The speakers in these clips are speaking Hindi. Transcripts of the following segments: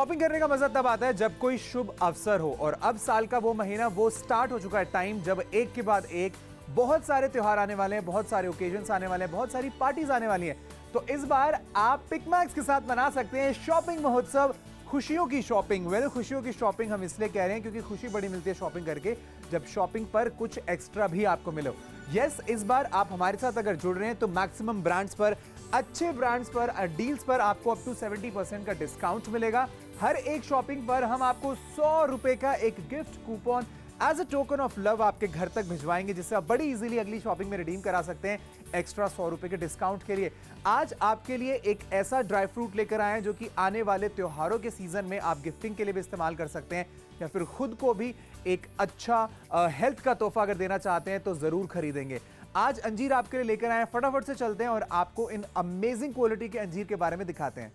शॉपिंग करने का मजा तब आता है जब कोई शुभ अवसर हो, और अब साल का वो महीना वो स्टार्ट हो चुका है टाइम जब एक के बाद एक बहुत सारे त्योहार आने वाले हैं, बहुत सारे ओकेजन्स आने वाले हैं, बहुत सारी पार्टीज आने वाली हैं। तो इस बार आप पिकमैक्स के साथ मना सकते हैं शॉपिंग महोत्सव, खुशियों की शॉपिंग। खुशियों की शॉपिंग हम इसलिए कह रहे हैं क्योंकि खुशी बड़ी मिलती है शॉपिंग करके, जब शॉपिंग पर कुछ एक्स्ट्रा भी आपको मिले। यस, इस बार आप हमारे साथ अगर जुड़ रहे हैं तो मैक्सिमम ब्रांड्स पर, अच्छे ब्रांड्स पर, डील्स पर आपको अप टू 70% का डिस्काउंट मिलेगा। हर एक शॉपिंग पर हम आपको 100 रुपए का एक gift coupon as a token of love आपके घर तक भिजवाएंगे, जिससे आप बड़ी इजीली अगली शॉपिंग में रिडीम करा सकते हैं एक्स्ट्रा 100 रुपए के डिस्काउंट के लिए। आज आपके लिए एक ऐसा ड्राई फ्रूट लेकर आए हैं जो कि आने वाले त्योहारों के सीजन में आप गिफ्टिंग के लिए भी इस्तेमाल कर सकते हैं, या फिर खुद को भी एक अच्छा हेल्थ का तोहफा अगर देना चाहते हैं तो जरूर खरीदेंगे। आज अंजीर आपके लिए लेकर आए हैं, फटाफट से चलते हैं और आपको इन अमेजिंग क्वालिटी के अंजीर के बारे में दिखाते हैं।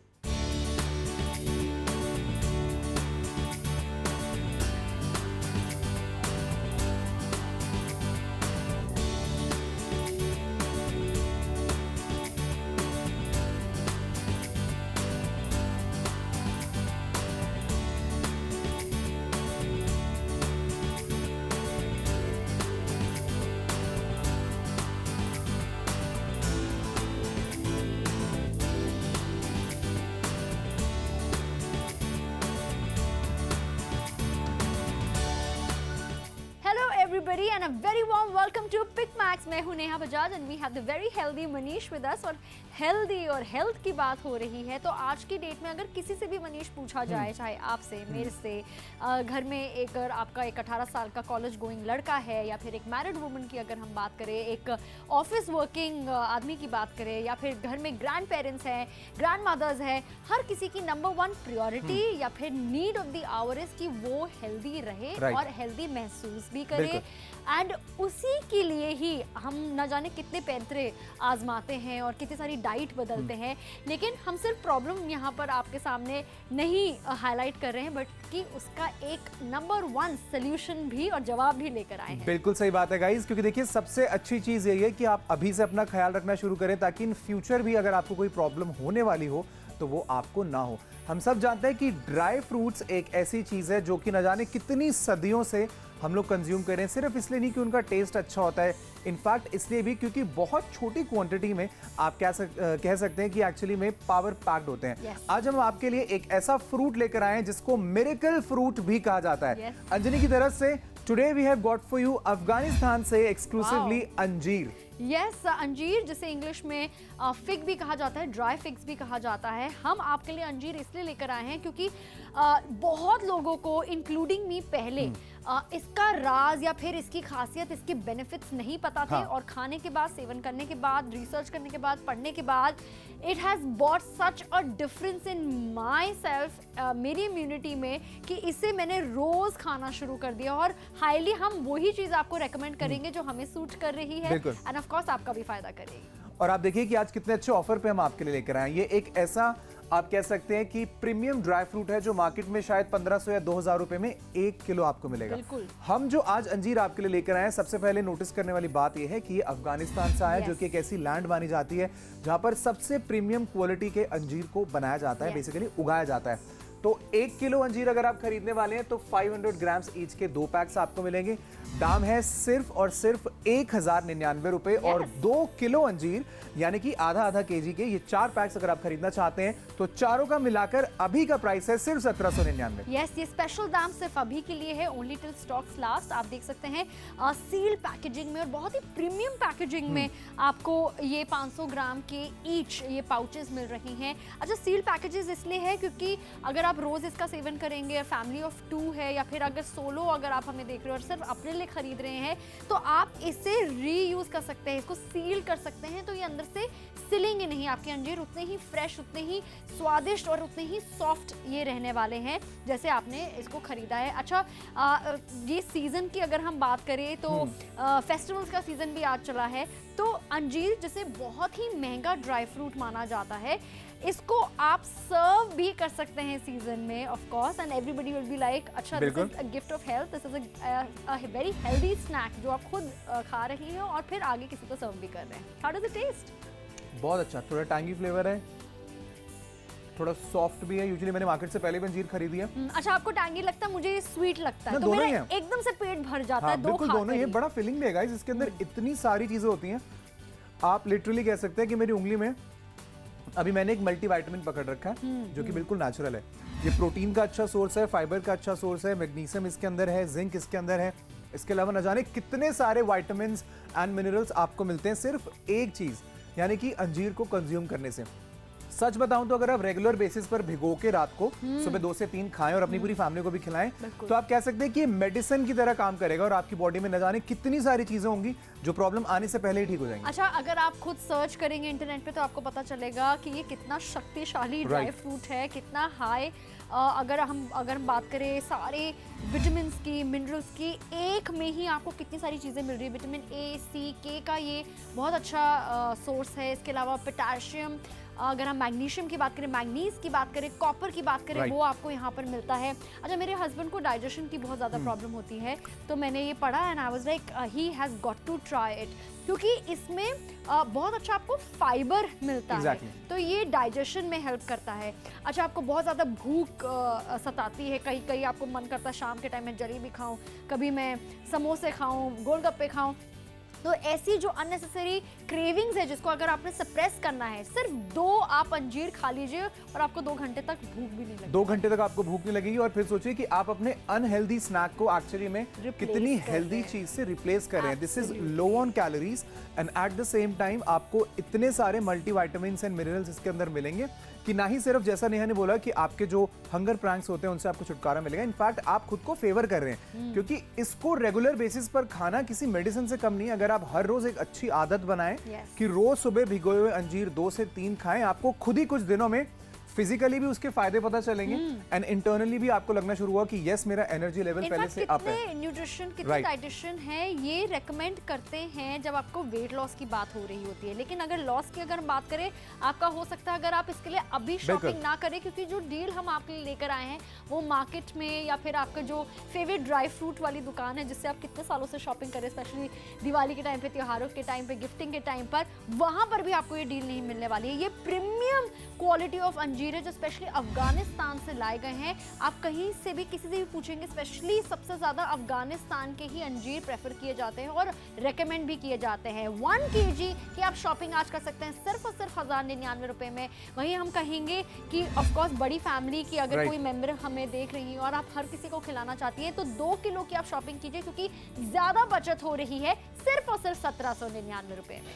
Everybody and a very warm welcome to PickMax। मैं हूं Neha Bajaj and we have the very healthy Manish with us। और हेल्दी और हेल्थ की बात हो रही है तो आज की डेट में अगर किसी से भी मनीष पूछा जाए, चाहे आपसे, मेरे से, घर में एक अगर आपका एक 18 साल का कॉलेज गोइंग लड़का है, या फिर एक मैरिड वुमन की अगर हम बात करें, एक ऑफिस वर्किंग आदमी की बात करें, या फिर घर में ग्रैंड पेरेंट्स हैं, ग्रैंड मदर्स हैं, हर किसी की नंबर 1 प्रायोरिटी या फिर need of the our is कि वो हेल्दी रहे और हेल्दी महसूस भी करे। एंड उसी के लिए ही हम न जाने कितने पैंतरे आजमाते हैं और कितनी सारी डाइट बदलते हैं, लेकिन हम सिर्फ प्रॉब्लम यहाँ पर आपके सामने नहीं हाईलाइट कर रहे हैं, बट कि उसका एक नंबर 1 सोल्यूशन भी और जवाब भी लेकर आए हैं। बिल्कुल सही बात है गाइस, क्योंकि देखिए सबसे अच्छी चीज यही है कि आप अभी से अपना ख्याल रखना शुरू करें, ताकि इन फ्यूचर भी अगर आपको कोई प्रॉब्लम होने वाली हो तो वो आपको ना हो। हम सब जानते हैं कि ड्राई फ्रूट्स एक ऐसी चीज है जो कि न जाने कितनी सदियों से हम लोग कंज्यूम कर रहे हैं, सिर्फ इसलिए नहीं कि उनका टेस्ट अच्छा होता है, इनफैक्ट इसलिए भी क्योंकि बहुत छोटी क्वांटिटी में आप कह सकते हैं कि एक्चुअली में पावर पैक्ड होते हैं। आज हम आपके लिए एक ऐसा फ्रूट लेकर आए हैं जिसको मिरेकल फ्रूट भी कहा जाता है। अंजनी की तरफ से today we have got for you Afghanistan से एक्सक्लूसिवली अंजीर। यस, अंजीर जिसे इंग्लिश में फिग भी कहा जाता है, ड्राई फिग्स भी कहा जाता है। हम आपके लिए अंजीर इसलिए लेकर आए हैं क्योंकि बहुत लोगों को इंक्लूडिंग मी पहले इसका राज या फिर इसकी खासियत, इसके बेनिफिट्स नहीं पता थे। और खाने के बाद, सेवन करने के बाद, रिसर्च करने के बाद, पढ़ने के बाद it has bot such a difference in my self, मेरी इम्यूनिटी में, कि इसे मैंने रोज खाना शुरू कर दिया। और हाईली हम वही चीज़ आपको रेकमेंड करेंगे जो हमें सूट कर रही है एंड ऑफ कोर्स आपका भी फायदा करेगी। और आप देखिए कि आज कितने अच्छे ऑफर पे हम आपके लिए लेकर आए हैं। ये एक ऐसा आप कह सकते हैं कि प्रीमियम ड्राई फ्रूट है जो मार्केट में शायद 1500 या 2000 रुपए में 1 किलो आपको मिलेगा। हम जो आज अंजीर आपके लिए लेकर आए हैं, सबसे पहले नोटिस करने वाली बात यह है कि ये अफगानिस्तान से आया, जो कि एक ऐसी लैंड मानी जाती है जहां पर सबसे प्रीमियम क्वालिटी के अंजीर को बनाया जाता है, बेसिकली उगाया जाता है। तो 1 किलो अंजीर अगर आप खरीदने वाले हैं तो 500 ग्राम्स ईच के 2 पैक्स आपको मिलेंगे। दाम है सिर्फ और सिर्फ 1099 रुपए। और 2 किलो अंजीर यानी कि आधा केजी के ये 4 पैक्स अगर आप खरीदना चाहते हैं तो चारों का मिलाकर अभी का प्राइस है सिर्फ 1799। यस, ये स्पेशल दाम सिर्फ अभी के लिए है, ओनली टिल स्टॉक्स लास्ट। आप देख सकते हैं सील पैकेजिंग में और बहुत ही प्रीमियम पैकेजिंग में आपको ये 500 ग्राम के ईच ये पाउचेस मिल रही हैं। अच्छा, सील पैकेजेस इसलिए है क्योंकि अगर आप रोज इसका सेवन करेंगे, फैमिली ऑफ 2 है, या फिर अगर सोलो अगर आप हमें देख रहे हो और सिर्फ अपने लिए खरीद रहे हैं, तो आप इसे रीयूज कर सकते हैं, इसको सील कर सकते हैं। तो ये अंदर से सिलेंगे नहीं, आपके अंजीर उतने ही फ्रेश, उतने ही स्वादिष्ट और उतने ही सॉफ्ट ये रहने वाले हैं जैसे आपने इसको खरीदा है। अच्छा, ये सीजन की अगर हम बात करें तो फेस्टिवल्स का सीजन भी आज चला है, तो अंजीर जिसे बहुत ही महंगा ड्राई फ्रूट माना जाता है, इसको आप सर्व भी कर सकते हैं सीजन में, of course, and everybody will be like, अच्छा this is a gift of health, this is a very healthy snack जो आप खुद खा रही हैं और फिर आगे किसी को सर्व भी कर रहे हैं। How does it taste? बहुत अच्छा, थोड़ा टैंगी फ्लेवर है, थोड़ा सॉफ्ट भी है। यूजुअली मैंने मार्केट से पहले भी अंजीर खरीदी है। अच्छा, आपको टैंगी लगता है, मुझे स्वीट लगता है, ना, तो दोनों मेरा ही हैं। एकदम से पेट भर जाता हाँ, है दो बिल्कुल दोनों ही है। खाकर बड़ा फिलिंग भी है गाइस, इसके अंदर इतनी सारी चीजें होती हैं। आप लिटरली कह सकते हैं कि मेरी उंगली में अभी मैंने एक मल्टीविटामिन पकड़ रखा है जो कि बिल्कुल नेचुरल है। ये प्रोटीन का अच्छा सोर्स है, फाइबर का अच्छा सोर्स है, मैग्नीशियम इसके अंदर है, जिंक इसके अंदर है। इसके अलावा न जाने कितने सारे विटामिन्स एंड मिनरल्स आपको मिलते हैं सिर्फ एक चीज, यानी कि अंजीर को कंज्यूम करने से। सच बताऊं तो अगर आप रेगुलर बेसिस पर भिगो के रात को सुबह 2 से 3 खाएं और अपनी पूरी फैमिली को भी खिलाएं, तो आप कह सकते हैं कि ये मेडिसिन की तरह काम करेगा और आपकी बॉडी में न जाने कितनी सारी चीजें होंगी जो प्रॉब्लम आने से पहले ही ठीक हो जाएंगी। अच्छा, अगर आप खुद सर्च करेंगे इंटरनेट पे तो आपको पता चलेगा कि ये कितना शक्तिशाली ड्राई फ्रूट है, कितना हाई। अगर हम बात करें सारे विटामिन की, मिनरल्स की, एक में ही आपको कितनी सारी चीज़ें मिल रही है। विटामिन ए, सी, के का ये बहुत अच्छा सोर्स है। इसके अलावा पोटाशियम, अगर हम मैग्नीशियम की बात करें, मैग्नीज की बात करें, कॉपर की बात करें, वो आपको यहाँ पर मिलता है। अच्छा, मेरे हस्बैंड को डाइजेशन की बहुत ज़्यादा प्रॉब्लम होती है, तो मैंने ये पढ़ा and I was like he has got to try it, क्योंकि इसमें बहुत अच्छा आपको फाइबर मिलता है, तो ये डाइजेशन में हेल्प करता है। अच्छा, आपको बहुत ज़्यादा भूख सताती है, कहीं कहीं आपको मन करता है शाम के टाइम में जलेबी खाऊं, कभी मैं समोसे खाऊं, गोलगप्पे खाऊं, तो ऐसी जो अननेसेसरी क्रेविंग्स है जिसको अगर आपने सप्रेस करना है, सिर्फ 2 आप अंजीर खा लीजिए और आपको 2 घंटे तक भूख भी नहीं लगेगी। 2 घंटे तक आपको भूख नहीं लगेगी। और फिर सोचिए कि आप अपने अनहेल्दी स्नैक को एक्चुअली में कितनी हेल्दी चीज से रिप्लेस कर रहे हैं। This is low on calories and at the same time आपको इतने सारे मल्टीविटामिन्स एंड मिनरल्स इसके अंदर मिलेंगे कि ना ही सिर्फ जैसा नेहा ने बोला कि आपके जो हंगर प्रैंक्स होते हैं उनसे आपको छुटकारा मिलेगा, इनफैक्ट आप खुद को फेवर कर रहे हैं, क्योंकि इसको रेगुलर बेसिस पर खाना किसी मेडिसिन से कम नहीं है। अगर आप हर रोज एक अच्छी आदत बनाएं कि रोज सुबह भिगोए हुए अंजीर 2 से 3 खाएं, आपको खुद ही कुछ दिनों में फिजिकली भी उसके फायदे पता चलेंगे एंड इंटरनली भी आपको लगना शुरू हुआ कि यस, मेरा एनर्जी लेवल पहले से अप है। न्यूट्रिशन, कितने डाइटिशियन है ये रेकमेंड करते हैं जब आपको वेट लॉस की बात हो रही होती है। लेकिन अगर लॉस की अगर बात करें, आपका हो सकता है अगर आप इसके लिए अभी शॉपिंग ना करें, क्योंकि जो डील हम आपके लिए लेकर आए हैं वो मार्केट में या फिर आपका जो फेवरेट ड्राई फ्रूट वाली दुकान है जिससे आप कितने सालों से शॉपिंग करें, स्पेशली दिवाली के टाइम पे, त्योहारों के टाइम पे, गिफ्टिंग के टाइम पर, वहां पर भी आपको ये डील नहीं मिलने वाली है। ये प्रीमियम क्वालिटी ऑफ अंजीर है जो स्पेशली अफगानिस्तान से लाए गए हैं। आप कहीं से भी किसी से भी पूछेंगे, स्पेशली सबसे ज्यादा अफगानिस्तान के ही अंजीर प्रेफर किए जाते हैं और रेकमेंड भी किए जाते हैं। 1 kg की आप शॉपिंग आज कर सकते हैं सिर्फ और सिर्फ 1099 रुपए में। वहीं हम कहेंगे कि ऑफकोर्स बड़ी फैमिली की अगर कोई मेंबर हमें देख रही है और आप हर किसी को खिलाना चाहती है तो 2 किलो की आप शॉपिंग कीजिए, क्योंकि ज्यादा बचत हो रही है सिर्फ और सिर्फ 1799 रुपए में।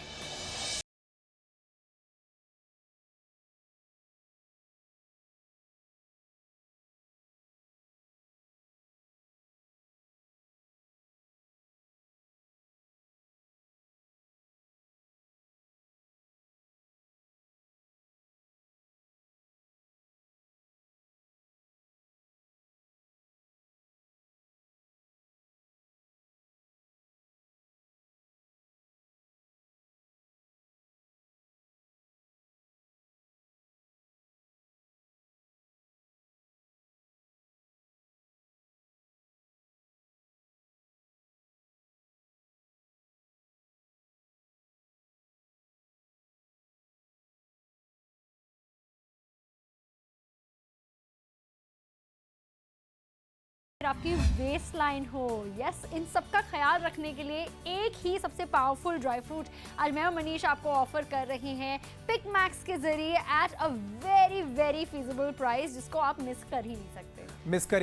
आपकी वेस्ट लाइन हो, यस, इन सब का ख्याल रखने के लिए एक ही सबसे पावरफुल ड्राई फ्रूट आज मैं और मनीष आपको ऑफर कर रही हैं पिक मैक्स के जरिए at a very very feasible price, जिसको आप मिस कर ही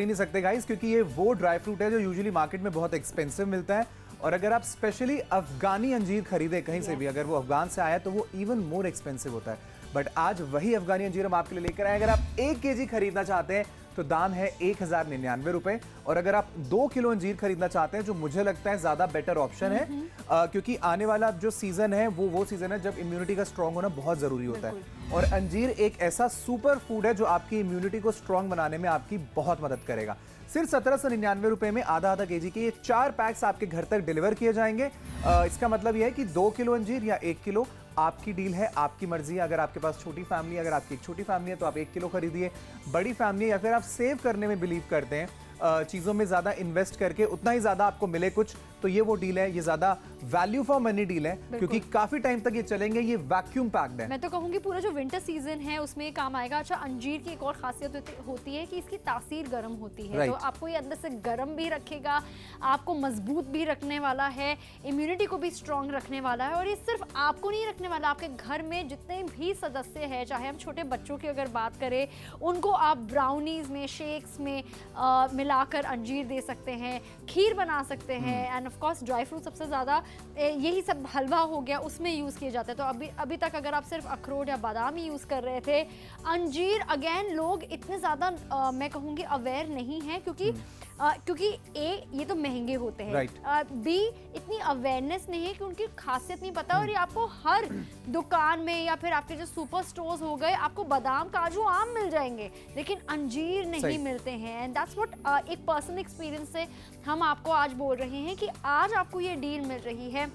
नहीं सकते गाइस, क्योंकि ये वो ड्राई फ्रूट है जो यूजुअली मार्केट में बहुत एक्सपेंसिव मिलता है। और अगर आप स्पेशली अफगानी अंजीर खरीदे कहीं से भी, अगर वो अफगान से आया तो वो इवन मोर एक्सपेंसिव होता है। बट आज वही अफगानी अंजीर हम आपके लिए लेकर आए। अगर आप 1 kg खरीदना चाहते हैं तो दाम है 1099 रुपए, और अगर आप 2 किलो अंजीर खरीदना चाहते हैं जो मुझे लगता है ज्यादा बेटर ऑप्शन है, क्योंकि आने वाला जो सीजन है वो सीजन है जब इम्यूनिटी का स्ट्रांग होना बहुत जरूरी होता है। और अंजीर एक ऐसा सुपर फूड है जो आपकी इम्यूनिटी को स्ट्रांग बनाने में आपकी बहुत मदद करेगा। सिर्फ 1799 रुपए में आधा kg के ये 4 पैक्स आपके घर तक डिलीवर किए जाएंगे। इसका मतलब यह है कि 2 किलो अंजीर या 1 किलो आपकी डील है, आपकी मर्जी है। अगर आपके पास छोटी फैमिली, अगर आपकी एक छोटी फैमिली है तो आप 1 किलो खरीदिए। बड़ी फैमिली या फिर आप सेव करने में बिलीव करते हैं, चीज़ों में ज़्यादा इन्वेस्ट करके उतना ही ज़्यादा आपको मिले कुछ तो ये वो डील है, ये ज्यादा वैल्यू फॉर मनी डील है क्योंकि काफी टाइम तक ये चलेंगे। ये वैक्यूम पैक्ड है। मैं तो कहूंगी पूरा जो विंटर सीजन है उसमें ये काम आएगा। अच्छा, अंजीर की एक और खासियत होती है कि इसकी तासीर गर्म होती है, तो आपको ये अंदर से गर्म भी रखेगा, आपको मजबूत भी रखने वाला है, इम्यूनिटी को भी स्ट्रॉन्ग रखने वाला है। और ये सिर्फ आपको नहीं रखने वाला, आपके घर में जितने भी सदस्य हैं, चाहे हम छोटे बच्चों की अगर बात करें, उनको आप ब्राउनीज में, शेक्स में मिलाकर अंजीर दे सकते हैं, खीर बना सकते हैं, end of course dry fruit सबसे ज़्यादा यही सब हलवा हो गया उसमें यूज़ किए जाते हैं। तो अभी तक अगर आप सिर्फ अखरोट या बादाम ही यूज़ कर रहे थे, अंजीर अगेन लोग इतने ज़्यादा मैं कहूँगी अवेयर नहीं है क्योंकि ये तो महंगे होते हैं, बी इतनी अवेयरनेस नहीं है कि उनकी खासियत नहीं पता। और ये आपको हर दुकान में या फिर आपके जो सुपर स्टोर्स हो गए, आपको बादाम, काजू, आम मिल जाएंगे, लेकिन अंजीर नहीं मिलते हैं। एंड दैट्स व्हाट एक पर्सनल एक्सपीरियंस से हम आपको आज बोल रहे हैं कि आज आपको ये डील मिल रही है।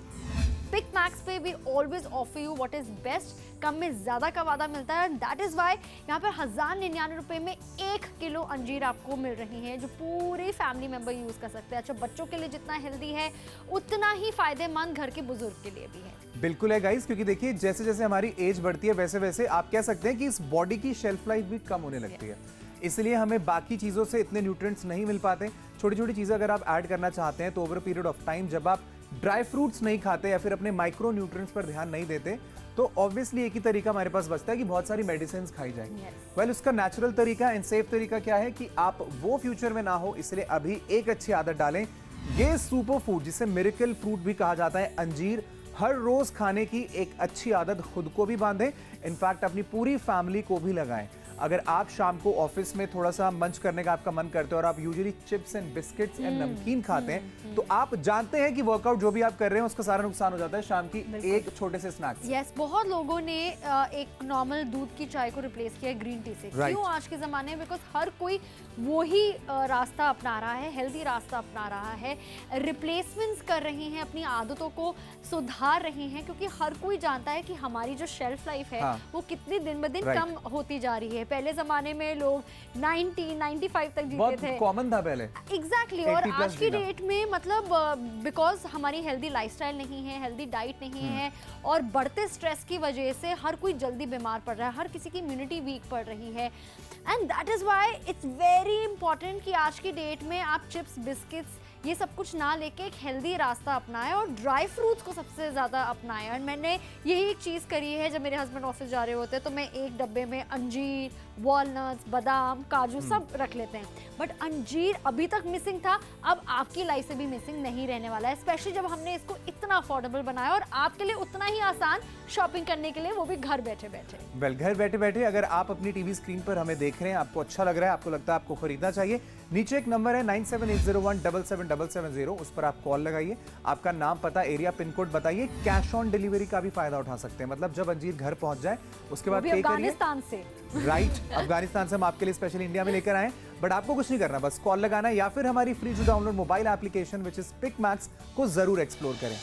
पिक मैक्स पे we always offer you what is best, कम में ज्यादा का वादा मिलता है। दैट इज वाई यहाँ पर 1099 रुपए में 1 किलो अंजीर आपको मिल रही है, जो पूरे फैमिली मेंबर यूज कर सकते हैं। अच्छा, बच्चों के लिए जितना हेल्दी है उतना ही फायदेमंद घर के बुजुर्ग के लिए भी है। बिल्कुल है गाइस, क्योंकि देखिए जैसे जैसे हमारी एज बढ़ती है वैसे वैसे आप कह सकते हैं कि इस बॉडी की शेल्फ लाइफ भी कम होने लगती है, इसलिए हमें बाकी चीजों से इतने न्यूट्रिएंट्स नहीं मिल पाते। छोटी छोटी चीजें अगर आप ऐड करना चाहते हैं तो over a period of time जब आप ड्राई फ्रूट्स नहीं खाते या फिर अपने माइक्रो न्यूट्रिएंट्स पर ध्यान नहीं देते, तो ऑब्वियसली एक ही तरीका हमारे पास बचता है कि बहुत सारी मेडिसिन खाई जाएंगी। वेल, उसका नेचुरल तरीका एंड सेफ तरीका क्या है कि आप वो फ्यूचर में ना हो, इसलिए अभी एक अच्छी आदत डालें। ये सुपर फूड जिसे मिरेकल फ्रूट भी कहा जाता है, अंजीर, हर रोज खाने की एक अच्छी आदत खुद को भी बांधें, इनफैक्ट अपनी पूरी फैमिली को भी लगाएं। अगर आप शाम को ऑफिस में थोड़ा सा मंच करने का आपका मन करता है और आप usually chips and biscuits and नमकीन खाते हैं, तो आप जानते हैं कि वर्कआउट जो भी आप कर रहे हैं उसका सारा नुकसान हो जाता है शाम की एक छोटे से स्नैक से। यस, बहुत लोगों ने एक नॉर्मल दूध की चाय को रिप्लेस किया है ग्रीन टी से। क्यों आज के ज़माने में? बिकॉज हर कोई वही रास्ता अपना रहा है, हेल्दी रास्ता अपना रहा है, रिप्लेसमेंट्स कर रहे हैं, अपनी आदतों को सुधार रहे हैं, क्योंकि हर कोई जानता है कि हमारी जो शेल्फ लाइफ है वो कितनी दिन ब दिन कम होती जा रही है। पहले जमाने में लोग 90-95 तक जीते थे, कॉमन था पहले। एग्जैक्टली। और आज की डेट में मतलब बिकॉज हमारी हेल्दी लाइफस्टाइल नहीं है, हेल्दी डाइट नहीं है, और बढ़ते स्ट्रेस की वजह से हर कोई जल्दी बीमार पड़ रहा है, हर किसी की इम्यूनिटी वीक पड़ रही है। And that is why it's very important कि आज की डेट में आप चिप्स, बिस्किट्स, ये सब कुछ ना लेके एक हेल्दी रास्ता अपनाएं और ड्राई फ्रूट्स को सबसे ज़्यादा अपनाएं। और मैंने यही एक चीज़ करी है, जब मेरे हस्बैंड ऑफिस जा रहे होते हैं तो मैं एक डब्बे में अंजीर, वॉलनट्स, बादाम, काजू सब रख लेते हैं। बट अंजीर अभी तक मिसिंग था, अब आपकी लाइफ से भी मिसिंग नहीं रहने वाला है, स्पेशली जब हमने इसको इतना अफोर्डेबल बनाया और आपके लिए उतना ही आसान शॉपिंग करने के लिए, वो भी घर बैठे बैठे। वेल, घर बैठे बैठे अगर आप अपनी टीवी स्क्रीन पर हमें देख रहे हैं, आपको अच्छा लग रहा है, आपको लगता है आपको खरीदना चाहिए, नीचे एक नंबर है 9780177770, उस पर आप कॉल लगाइए, आपका नाम, पता, एरिया, पिन कोड बताइए। कैश ऑन डिलीवरी का भी फायदा उठा सकते हैं, मतलब जब अंजीर घर पहुंच जाए उसके बाद पे करिए। अफगानिस्तान से राइट, अफगानिस्तान से हम आपके लिए स्पेशल इंडिया में लेकर आए, बट आपको कुछ नहीं करना, बस कॉल लगाना है या फिर हमारी free to download mobile application which is Pick Max को जरूर एक्सप्लोर करें।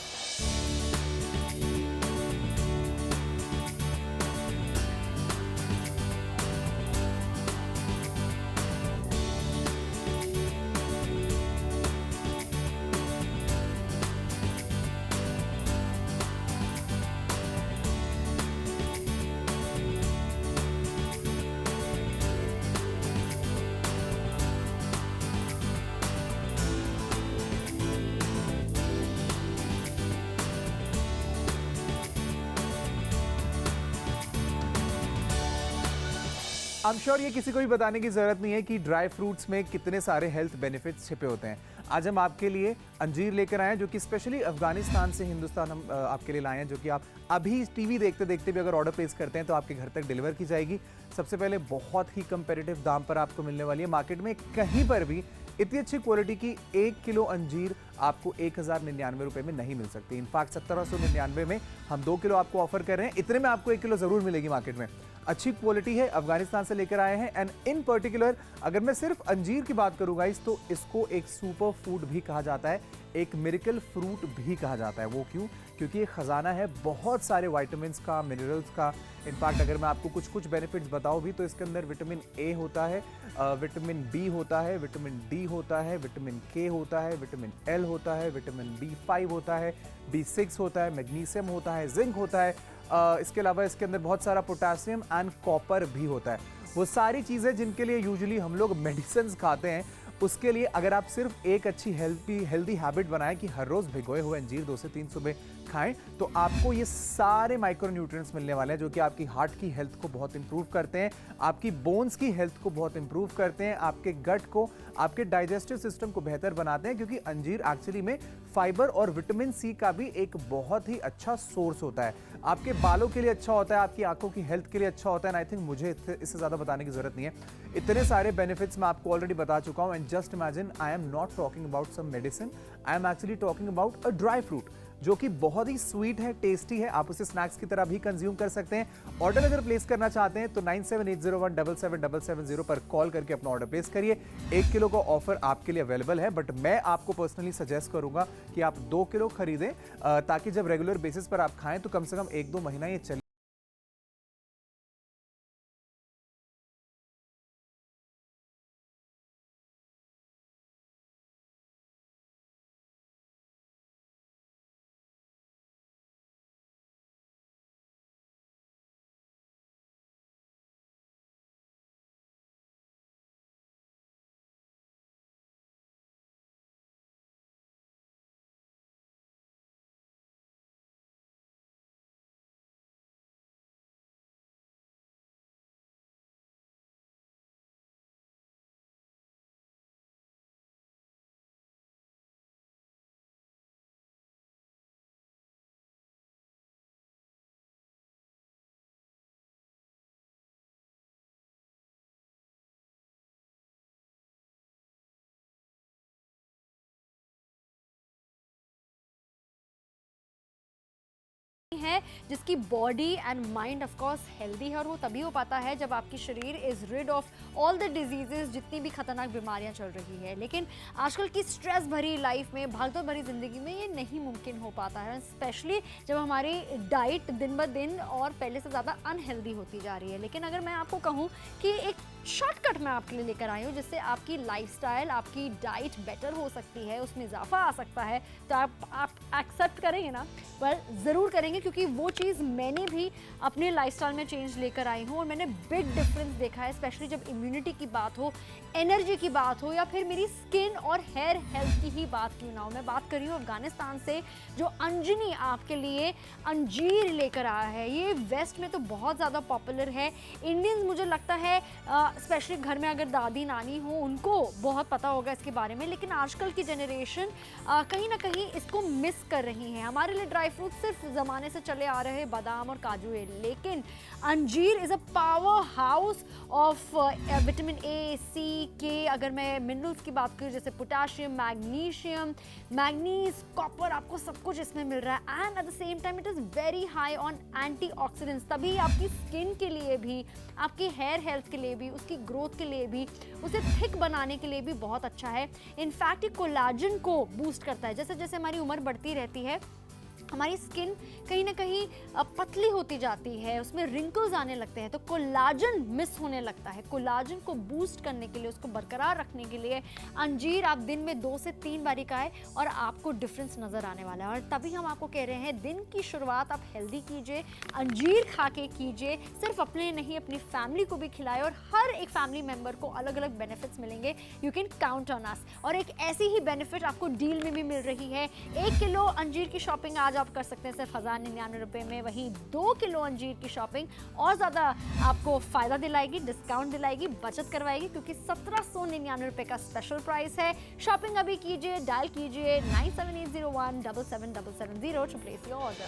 आई एम श्योर ये किसी को भी बताने की जरूरत नहीं है कि ड्राई फ्रूट्स में कितने सारे हेल्थ बेनिफिट्स छिपे होते हैं। आज हम आपके लिए अंजीर लेकर आए हैं, जो कि स्पेशली अफगानिस्तान से हिंदुस्तान हम आपके लिए लाए हैं, जो कि आप अभी टीवी देखते देखते भी अगर ऑर्डर प्लेस करते हैं तो आपके घर तक डिलीवर की जाएगी। सबसे पहले बहुत ही कंपेरेटिव दाम पर आपको मिलने वाली है, मार्केट में कहीं पर भी इतनी अच्छी क्वालिटी की 1 किलो अंजीर आपको 1099 रुपए में नहीं मिल सकती। इनफैक्ट 1799 में हम 2 किलो आपको ऑफर कर रहे हैं, इतने में आपको 1 किलो जरूर मिलेगी मार्केट में। अच्छी क्वालिटी है, अफगानिस्तान से लेकर आए हैं, एंड इन पर्टिकुलर अगर मैं सिर्फ अंजीर की बात करूंगा तो इसको एक सुपर फूड भी कहा जाता है, एक मिरेकल फ्रूट भी कहा जाता है। वो क्यों? क्योंकि ये खजाना है बहुत सारे विटामिन्स का, मिनरल्स का। इनफैक्ट अगर मैं आपको कुछ बेनिफिट्स बताऊं भी तो इसके अंदर विटामिन ए होता है, विटामिन बी होता है, विटामिन डी होता है, विटामिन के होता है, विटामिन एल होता है, विटामिन बी5 होता है, बी6 होता है, मैग्नीशियम होता है, जिंक होता है। इसके अलावा इसके अंदर बहुत सारा पोटेशियम एंड कॉपर भी होता है। वो सारी चीज़ें जिनके लिए यूजुअली हम लोग मेडिसिन खाते हैं, उसके लिए अगर आप सिर्फ एक अच्छी हेल्दी हैबिट बनाएं कि हर रोज भिगोए हुए अंजीर 2 से 3 सुबह खाएं, तो आपको ये सारे माइक्रोन्यूट्रिएंट्स मिलने वाले हैं जो कि आपकी हार्ट की हेल्थ को बहुत इंप्रूव करते हैं, आपकी बोन्स की हेल्थ को बहुत इंप्रूव करते हैं, आपके गट को, आपके डाइजेस्टिव सिस्टम को बेहतर बनाते हैं, क्योंकि अंजीर एक्चुअली में फाइबर और विटामिन सी का भी एक बहुत ही अच्छा सोर्स होता है। आपके बालों के लिए अच्छा होता है, आपकी आंखों की हेल्थ के लिए अच्छा होता है। आई थिंक मुझे इससे ज़्यादा बताने की जरूरत नहीं है, इतने सारे बेनिफिट्स मैं आपको ऑलरेडी बता चुका हूं। And just imagine, I am not talking about some medicine, I am actually talking about a dry fruit जो कि बहुत ही स्वीट है, टेस्टी है। आप उसे स्नैक्स की तरह भी कंज्यूम कर सकते हैं। ऑर्डर अगर प्लेस करना चाहते हैं तो 9780177770 पर कॉल करके अपना ऑर्डर प्लेस करिए। 1 किलो का ऑफर आपके लिए अवेलेबल है, बट मैं आपको पर्सनली सजेस्ट करूंगा कि आप 2 किलो खरीदें, ताकि जब रेगुलर बेसिस पर आप खाएं तो कम से कम 1-2 महीना ये चले। है जिसकी body and mind of course healthy है, और वो तभी हो पाता है जब आपकी शरीर is rid of all the diseases, जितनी भी खतरनाक बीमारियां चल रही है। लेकिन आजकल की स्ट्रेस भरी लाइफ में, भागदौड़ भरी जिंदगी में ये नहीं मुमकिन हो पाता है, स्पेशली जब हमारी डाइट दिन ब दिन और पहले से ज़्यादा अनहेल्दी होती जा रही है। लेकिन अगर मैं आपको कहूँ कि एक शॉर्टकट मैं आपके लिए लेकर आई हूँ जिससे आपकी लाइफस्टाइल, आपकी डाइट बेटर हो सकती है, उसमें इजाफा आ सकता है, तो आप एक्सेप्ट करेंगे ना? ज़रूर करेंगे, क्योंकि वो चीज़ मैंने भी अपने लाइफस्टाइल में चेंज लेकर आई हूँ और मैंने बिग डिफरेंस देखा है, स्पेशली जब इम्यूनिटी की बात हो, एनर्जी की बात हो, या फिर मेरी स्किन और हेयर हेल्थ की ही बात क्यों ना हो। मैं बात कर रही हूँ अफगानिस्तान से, जो अंजनी आपके लिए अंजीर लेकर आया है। ये वेस्ट में तो बहुत ज़्यादा पॉपुलर है। इंडियंस, मुझे लगता है स्पेशली घर में अगर दादी नानी हो उनको बहुत पता होगा इसके बारे में, लेकिन आजकल की जनरेशन कहीं ना कहीं इसको मिस कर रही है। हमारे लिए ड्राई फ्रूट सिर्फ ज़माने से चले आ रहे बादाम और काजू है, लेकिन अंजीर is a power house of vitamin A, C, K. अगर मैं मिनरल्स की बात करूँ जैसे पोटाशियम, मैग्नीशियम, मैग्नीज, कॉपर, आपको सब कुछ इसमें मिल रहा है। And at the same time it is very high on antioxidants, तभी आपकी स्किन के लिए भी, आपकी हेयर हेल्थ के लिए भी, उसकी ग्रोथ के लिए भी, उसे थिक बनाने के लिए भी बहुत अच्छा है। इनफैक्ट ये कोलाजन को बूस्ट करता है। जैसे जैसे हमारी उम्र बढ़ती रहती है, हमारी स्किन कहीं ना कहीं पतली होती जाती है, उसमें रिंकल्स आने लगते हैं, तो कोलाजन मिस होने लगता है। कोलाजन को बूस्ट करने के लिए, उसको बरकरार रखने के लिए अंजीर आप दिन में 2 से 3 बारी खाएं और आपको डिफरेंस नज़र आने वाला है। और तभी हम आपको कह रहे हैं दिन की शुरुआत आप हेल्दी कीजिए, अंजीर खा के कीजिए, सिर्फ अपने नहीं अपनी फैमिली को भी खिलाए, और हर एक फैमिली मेम्बर को अलग अलग बेनिफिट्स मिलेंगे। You can count on us. और एक ऐसी ही बेनिफिट आपको डील में भी मिल रही है। 1 किलो अंजीर की शॉपिंग आज आप कर सकते हैं सिर्फ 1099 रुपए में, वहीं 2 किलो अंजीर की शॉपिंग और ज़्यादा आपको फ़ायदा दिलाएगी, डिस्काउंट दिलाएगी, बचत करवाएगी, क्योंकि 1799 रुपए का स्पेशल प्राइस है। शॉपिंग अभी कीजिए, डायल कीजिए 9780177770 to place your order.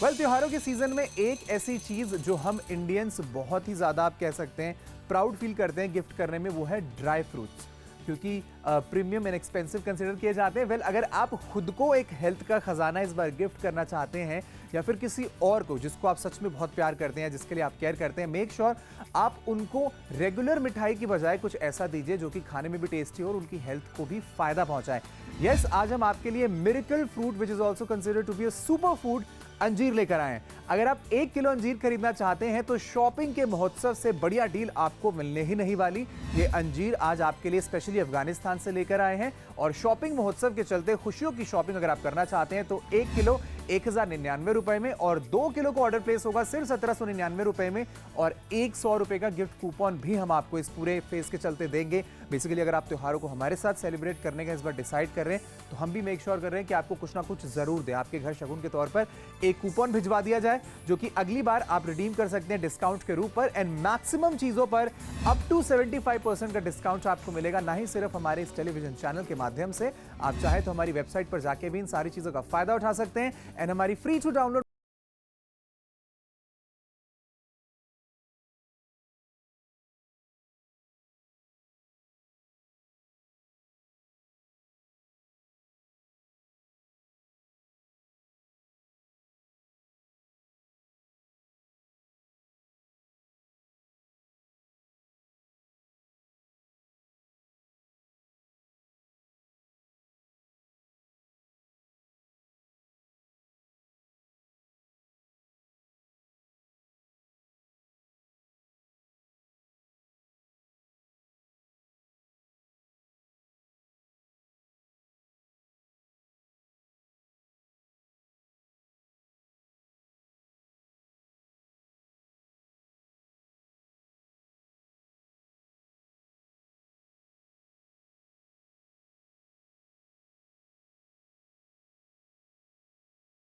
Well, त्योहारों के सीजन में एक ऐसी चीज जो हम इंडियंस बहुत ही ज्यादा, आप कह सकते हैं, प्राउड फील करते हैं गिफ्ट करने में, वो है ड्राई फ्रूट्स, क्योंकि प्रीमियम एंड एक्सपेंसिव कंसिडर किए जाते हैं। वेल, अगर आप खुद को एक हेल्थ का खजाना इस बार गिफ्ट करना चाहते हैं, या फिर किसी और को जिसको आप सच में बहुत प्यार करते हैं, जिसके लिए आप केयर करते हैं, मेक श्योर आप उनको रेगुलर मिठाई की बजाय कुछ ऐसा दीजिए जो कि खाने में भी टेस्टी हो और उनकी हेल्थ को भी फायदा पहुंचाए। यस, आज हम आपके लिए miracle fruit which is also considered to be a super food अंजीर लेकर आए हैं। अगर आप 1 किलो अंजीर खरीदना चाहते हैं तो शॉपिंग के महोत्सव से बढ़िया डील आपको मिलने ही नहीं वाली। ये अंजीर आज आपके लिए स्पेशली अफगानिस्तान से लेकर आए हैं, और शॉपिंग महोत्सव के चलते खुशियों की शॉपिंग अगर आप करना चाहते हैं तो 1 किलो 1099 रुपए में, और 2 किलो को ऑर्डर प्लेस होगा सिर्फ 1799 रुपए में, और 100 रुपए का गिफ्ट कूपन भी हम आपको इस पूरे फेज के चलते देंगे। बेसिकली अगर आप त्योहारों को हमारे साथ सेलिब्रेट करने का इस बार डिसाइड कर रहे हैं तो हम भी मेक श्योर कर रहे हैं कि आपको कुछ ना कुछ जरूर दे, आपके घर शगुन के तौर पर एक कूपन भिजवा दिया जाए जो कि अगली बार आप रिडीम कर सकते हैं डिस्काउंट के रूप पर। एंड मैक्सिमम चीजों पर अप टू 75% का डिस्काउंट आपको मिलेगा, ना ही सिर्फ हमारे इस टेलीविजन चैनल के माध्यम से, आप चाहे तो हमारी वेबसाइट पर जाके भी इन सारी चीजों का फायदा उठा सकते हैं। एंड हमारी फ्री टू डाउनलोड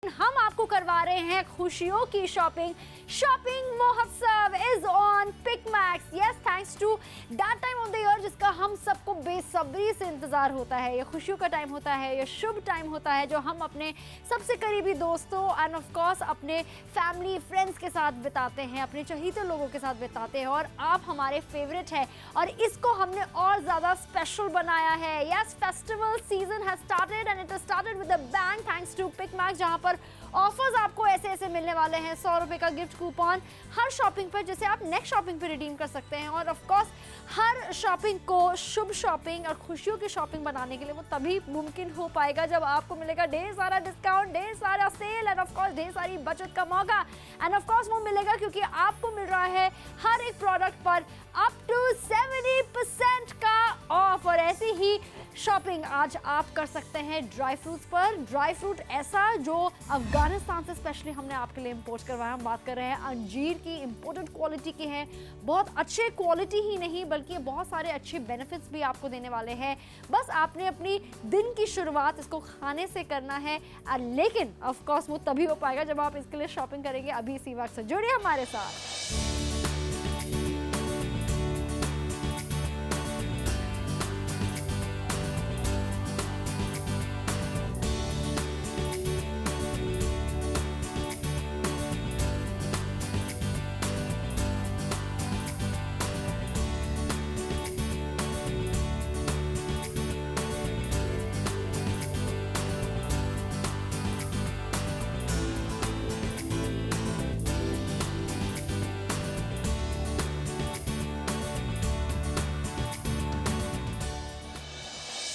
हम आपको करवा रहे हैं खुशियों की शॉपिंग। शॉपिंग महोत्सव is on Pick Max. Yes, thanks to that time of the year जिसका हम सबको बेसब्री से इंतजार होता है। ये खुशियों का टाइम होता है, ये शुभ टाइम होता है जो हम अपने सबसे करीबी दोस्तों एंड ऑफ कोर्स अपने फैमिली फ्रेंड्स के साथ बिताते हैं, अपने चहीते लोगों के साथ बिताते हैं, और आप हमारे फेवरेट हैं और इसको हमने और ज़्यादा स्पेशल बनाया है। Yes, festival season has started and it has started with a bang thanks to Pick Max, जहां पर ऑफर्स आपको ऐसे ऐसे मिलने वाले हैं। 100 रुपए का गिफ्ट कूपन हर शॉपिंग पर, जिसे आप नेक्स्ट शॉपिंग पर रिडीम कर सकते हैं। और ऑफ कोर्स हर शॉपिंग को शुभ शॉपिंग और खुशियों की शॉपिंग बनाने के लिए वो तभी मुमकिन हो पाएगा जब आपको मिलेगा ढेर सारा डिस्काउंट, ढेर सारा सेल एंड ऑफ कोर्स ढेर सारी बचत का मौका। एंड ऑफ कोर्स वो मिलेगा क्योंकि आपको मिल रहा है हर एक प्रोडक्ट पर अप टू 70% का ऑफ। और ऐसी ही शॉपिंग आज आप कर सकते हैं ड्राई फ्रूट्स पर। ड्राई फ्रूट ऐसा जो अफगानिस्तान से स्पेशली हमने आपके लिए इंपोर्ट करवाया। हम बात कर रहे हैं अंजीर की, इंपोर्टेड क्वालिटी की है, बहुत अच्छे क्वालिटी ही नहीं बल्कि बहुत सारे अच्छे बेनिफिट्स भी आपको देने वाले हैं। बस आपने अपनी दिन की शुरुआत इसको खाने से करना है, लेकिन ऑफ कोर्स वो तभी हो पाएगा जब आप इसके लिए शॉपिंग करेंगे। अभी इसी वक्त से जुड़िए हमारे साथ।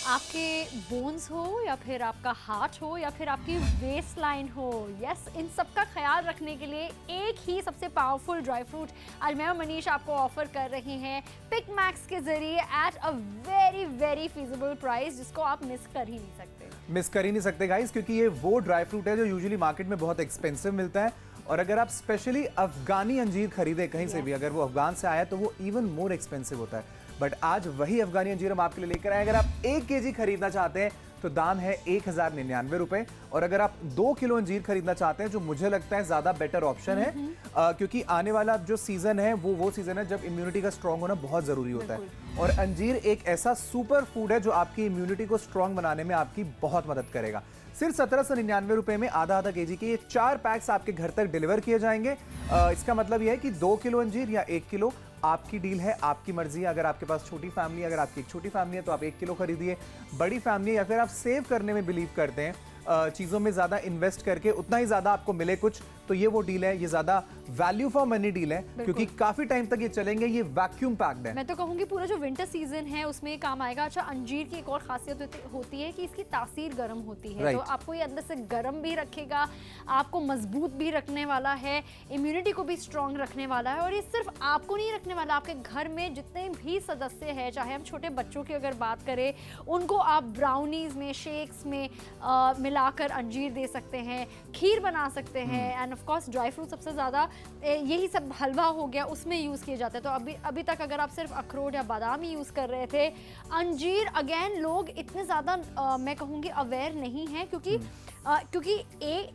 आपके बोन्स हो या फिर आपका हार्ट हो या फिर आपकी वेस्ट लाइन हो, यस, इन सब का ख्याल रखने के लिए एक ही सबसे पावरफुल ड्राई फ्रूट आज मैं और मनीष आपको ऑफर कर रही हैं पिक मैक्स के जरिए at a very very feasible price, जिसको आप मिस कर ही नहीं सकते गाइस, क्योंकि ये वो ड्राई फ्रूट है जो यूजुअली मार्केट में बहुत एक्सपेंसिव मिलता है। और अगर आप स्पेशली अफगानी अंजीर खरीदे कहीं से भी, अगर वो अफगान से आया तो वो इवन मोर एक्सपेंसिव होता है। बट आज वही अफगानी अंजीर हम आपके लिए लेकर आए। अगर आप 1 केजी खरीदना चाहते हैं तो दाम है 1099 रुपए। और अगर आप 2 किलो अंजीर खरीदना चाहते हैं, जो मुझे लगता है ज्यादा बेटर ऑप्शन है, क्योंकि आने वाला जो सीजन है वो सीजन है जब इम्यूनिटी का स्ट्रांग होना बहुत जरूरी होता है। और अंजीर एक ऐसा सुपर फूड है जो आपकी इम्यूनिटी को स्ट्रांग बनाने में आपकी बहुत मदद करेगा। सिर्फ 1799 रुपए में आधा केजी के ये 4 पैक्स आपके घर तक डिलीवर किए जाएंगे। इसका मतलब यह है कि 2 किलो अंजीर या 1 किलो आपकी डील है, आपकी मर्जी है। अगर आपके पास छोटी फैमिली है, अगर आपकी एक छोटी फैमिली है तो आप 1 किलो खरीदिए। बड़ी फैमिली है या फिर आप सेव करने में बिलीव करते हैं, चीज़ों में ज़्यादा इन्वेस्ट करके उतना ही ज़्यादा आपको मिले कुछ, तो ये वो डील है। ये ज़्यादा वैल्यू फॉर मनी डील है, क्योंकि काफ़ी टाइम तक ये चलेंगे। ये वैक्यूम पैक्ड है। मैं तो कहूँगी पूरा जो विंटर सीजन है उसमें ये काम आएगा। अच्छा, अंजीर की एक और खासियत होती है कि इसकी तासीर गर्म होती है, तो आपको ये अंदर से गर्म भी रखेगा, आपको मजबूत भी रखने वाला है, इम्यूनिटी को भी स्ट्रॉन्ग रखने वाला है। और ये सिर्फ आपको नहीं रखने वाला, आपके घर में जितने भी सदस्य हैं, चाहे हम छोटे बच्चों की अगर बात करें, उनको आप ब्राउनीज में, शेक्स में मिलाकर अंजीर दे सकते हैं, खीर बना सकते हैं। End of course dry fruit सबसे ज़्यादा, यही सब हलवा हो गया, उसमें यूज़ किए जाते हैं। तो अभी तक अगर आप सिर्फ अखरोट या बादाम ही यूज़ कर रहे थे, अंजीर अगेन लोग इतने ज़्यादा मैं कहूँगी अवेयर नहीं है, क्योंकि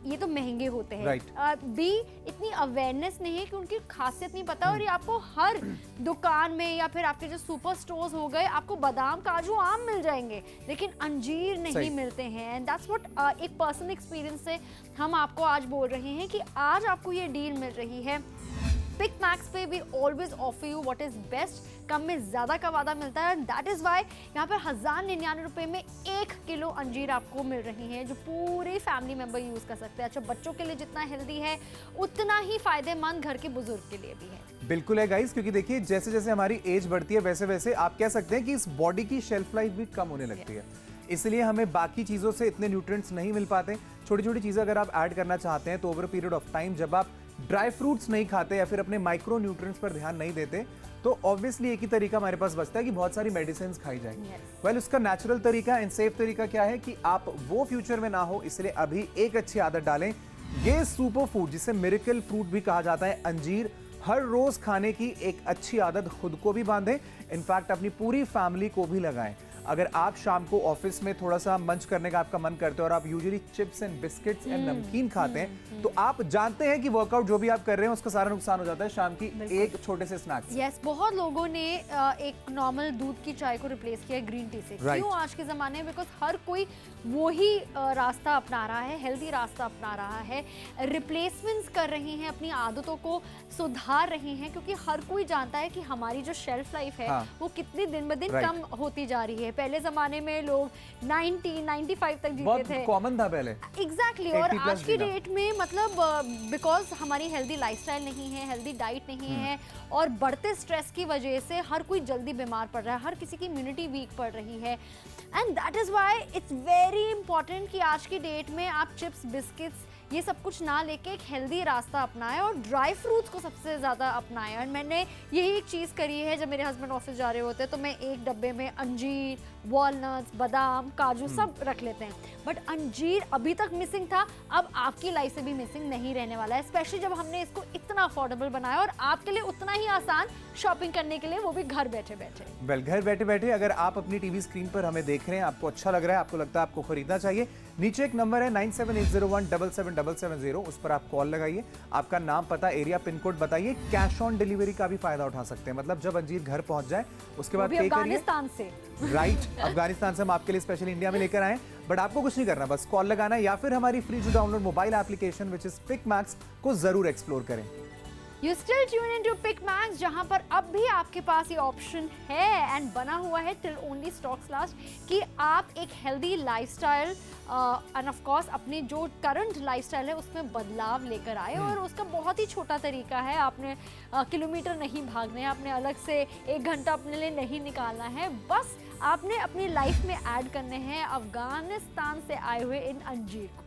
ये तो महंगे होते हैं, बी इतनी अवेयरनेस नहीं है कि उनकी खासियत नहीं पता। और ये आपको हर दुकान में या फिर आपके जो सुपर स्टोर्स हो गए, आपको बादाम, काजू, आम मिल जाएंगे, लेकिन अंजीर नहीं मिलते हैं। एंड दैट्स व्हाट एक पर्सनल एक्सपीरियंस से हम आपको आज बोल रहे हैं कि आज आपको ये डील मिल रही है। पिक मैक्स पे we always offer you what is best, कम में ज्यादा का वादा मिलता है। दैट इज वाई यहाँ पर 1099 रुपए में 1 किलो अंजीर आपको मिल रही है, जो पूरे फैमिली मेंबर यूज कर सकते हैं। अच्छा, बच्चों के लिए जितना हेल्दी है उतना ही फायदेमंद घर के बुजुर्ग के लिए भी है। बिल्कुल है गाइस, क्योंकि देखिए जैसे जैसे हमारी एज बढ़ती है वैसे वैसे आप कह सकते हैं कि इस बॉडी की शेल्फ लाइफ भी कम होने लगती है, इसलिए हमें बाकी चीज़ों से इतने न्यूट्रिएंट्स नहीं मिल पाते। छोटी छोटी चीज़ें अगर आप ऐड करना चाहते हैं तो ओवर पीरियड ऑफ टाइम जब आप ड्राई फ्रूट्स नहीं खाते या फिर अपने माइक्रो न्यूट्रिएंट्स पर ध्यान नहीं देते, तो ऑब्वियसली एक ही तरीका हमारे पास बचता है कि बहुत सारी मेडिसिन खाई जाएंगी। वेल, उसका नेचुरल तरीका एंड सेफ तरीका क्या है कि आप वो फ्यूचर में ना हो, इसलिए अभी एक अच्छी आदत डालें। ये सुपर फूड जिसे मिरेकल फ्रूट भी कहा जाता है, अंजीर, हर रोज खाने की एक अच्छी आदत खुद को भी बांधें, इनफैक्ट अपनी पूरी फैमिली को भी लगाएं। अगर आप शाम को ऑफिस में थोड़ा सा मंच करने का आपका मन करते हो और आप usually chips and biscuits and नमकीन खाते हैं, तो आप जानते हैं कि वर्कआउट जो भी आप कर रहे हैं उसका सारा नुकसान हो जाता है शाम की एक छोटे से स्नैक से। यस, बहुत लोगों ने एक नॉर्मल दूध की चाय को रिप्लेस किया ग्रीन टी से। क्यों आज के ज़माने में? बिकॉज हर कोई वही रास्ता अपना रहा है, हेल्दी रास्ता अपना रहा है, रिप्लेसमेंट्स कर रहे हैं, अपनी आदतों को सुधार रहे हैं, क्योंकि हर कोई जानता है कि हमारी जो शेल्फ लाइफ है वो कितनी दिन ब दिन कम होती जा रही है। पहले जमाने में लोग 90-95 तक जीते थे, कॉमन था पहले। एग्जैक्टली। और आज की डेट में मतलब बिकॉज हमारी हेल्दी लाइफस्टाइल नहीं है, हेल्दी डाइट नहीं है, और बढ़ते स्ट्रेस की वजह से हर कोई जल्दी बीमार पड़ रहा है, हर किसी की इम्यूनिटी वीक पड़ रही है। And that is why it's very important कि आज की डेट में आप चिप्स, बिस्किट्स, ये सब कुछ ना लेके एक हेल्दी रास्ता अपनाएं और ड्राई फ्रूट्स को सबसे ज़्यादा अपनाएं। और मैंने यही एक चीज़ करी है, जब मेरे हस्बैंड ऑफिस जा रहे होते हैं तो मैं एक डब्बे में अंजीर, वॉलनट्स, बादाम, काजू सब रख लेते हैं। बट अंजीर अभी तक मिसिंग था, अब आपकी लाइफ से भी मिसिंग नहीं रहने वाला है, स्पेशली जब हमने इसको इतना अफोर्डेबल बनाया और आपके लिए उतना ही आसान शॉपिंग करने के लिए, वो भी घर बैठे बैठे। वेल, घर बैठे बैठे अगर आप अपनी टीवी स्क्रीन पर हमें देख रहे हैं, आपको अच्छा लग रहा है, आपको लगता है आपको खरीदना चाहिए, नीचे एक नंबर है 9780177770, उस पर आप कॉल लगाइए, आपका नाम, पता, एरिया, पिन कोड बताइए। कैश ऑन डिलीवरी का भी फायदा उठा सकते हैं, मतलब जब अंजीर घर पहुंच जाए उसके बाद अफगानिस्तान से अफगानिस्तान से हम आपके लिए स्पेशल इंडिया में लेकर आए। बट आपको कुछ नहीं करना, बस कॉल लगाना है या फिर हमारी free to download mobile application which is Pick Max को जरूर एक्सप्लोर करें। You still tune into Pick Max, जहां पर अब भी आपके पास ये ऑप्शन है एंड बना हुआ है till only stocks last कि आप एक healthy lifestyle end of course अपनी जो करंट लाइफस्टाइल है उसमें बदलाव लेकर आए। और उसका बहुत ही छोटा तरीका है, आपने किलोमीटर नहीं भागने हैं, आपने अलग से 1 घंटा अपने लिए नहीं निकालना है, बस आपने अपनी लाइफ में ऐड करने हैं अफगानिस्तान से आए हुए इन अंजीर को।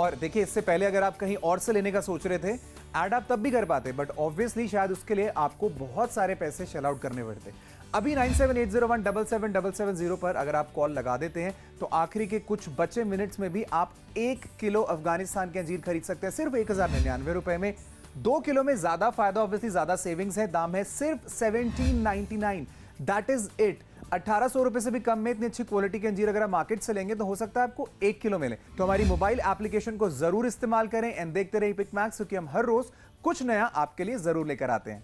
और देखिए, इससे पहले अगर आप कहीं और से लेने का सोच रहे थे, ऐड आप तब भी कर पाते, बट ऑब्वियसली शायद उसके लिए आपको बहुत सारे पैसे शेल आउट करने पड़ते। अभी 9780177770 पर अगर आप कॉल लगा देते हैं तो आखिरी के कुछ बचे मिनट्स में भी आप 1 किलो अफगानिस्तान के अंजीर खरीद सकते हैं सिर्फ 1099 रुपए में। 2 किलो में ज्यादा फायदा, ऑब्वियसली ज्यादा सेविंग्स है, दाम है सिर्फ 1799, दैट इज इट। 1800 रुपए से भी कम में इतनी अच्छी क्वालिटी के अंजीर अगर आप मार्केट से लेंगे तो हो सकता है आपको 1 किलो मिले। तो हमारी मोबाइल एप्लीकेशन को जरूर इस्तेमाल करें एंड देखते रहिए पिक मैक्स, क्योंकि हम हर रोज कुछ नया आपके लिए जरूर लेकर आते हैं।